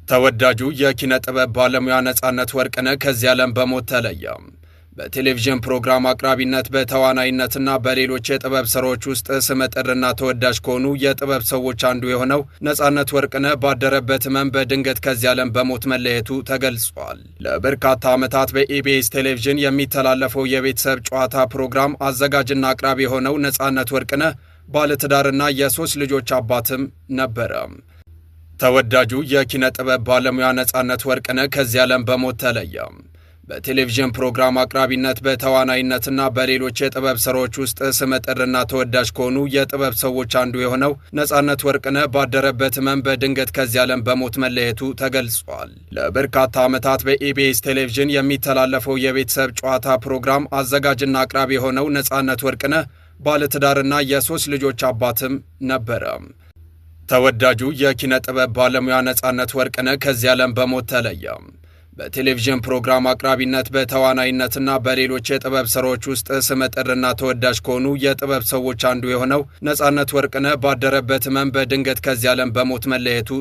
ተወዳጁ የኪነ ጥበብ ባለሙያ ነጻነት ወርቅነህ ከዚህ ዓለም በሞት ተለየ። በቴሌቪዥን ፕሮግራም አቅራቢነት በተዋናይነትና በሌሎች የጥበብ ስራዎች ውስጥ ስመጥርና ተወዳጅ ከሆኑ የጥበብ ሰዎች አንዱ የሆነው ነጻነት ወርቅነህ ባደረበት ሕመም በድንገት ከዚህ ዓለም በሞት መለየቱ ተገልጿል። ለበርካታ ዓመታት በኢቢኤስ ቴሌቪዥን የሚተላለፈው የቤተሰብ ጨዋታ ፕሮግራም አዘጋጅና አቅራቢ የሆነው ነጻነት ወርቅነህ ባለትዳርና የ3 ልጆች አባትም ነበረ። ተወዳጁ የኪነ ጥበብ ባለሙያ ነጻነት ወርቅነህ ከዚህ ዓለም በሞት ተለየ። በቴሌቪዥን ፕሮግራም አቅራቢነት በተዋናይነትና በሌሎች የጥበብ ስራዎች ውስጥ ስመጥርና ተወዳጅ ከሆኑ የጥበብ ሰዎች አንዱ የሆነው ነጻነት ወርቅነህ ባደረበት ሕመም በድንገት ከዚህ ዓለም በሞት መለየቱ ተገልጿል። ለበርካታ ዓመታት በኢቢኤስ ቴሌቪዥን የሚተላለፈው የቤተሰብ ጨዋታ ፕሮግራም አዘጋጅና አቅራቢ የሆነው ነጻነት ወርቅነህ ባለትዳርና የ3 ልጆች አባትም ነበረ። ተወዳጁ የኪነ ጥበብ ባለሙያ ነጻነት ወርቅነህ ከዚህ ዓለም በሞት ተለየ። በቴሌቪዥን ፕሮግራም አቅራቢነት በተዋናይነትና በሌሎች የጥበብ ስራዎች ውስጥ ስመጥርና ተወዳጅ ከሆኑ የጥበብ ሰዎች አንዱ የሆነው ነጻነት ወርቅነህ ባደረበት ሕመም በድንገት ከዚህ ዓለም በሞት መለየቱ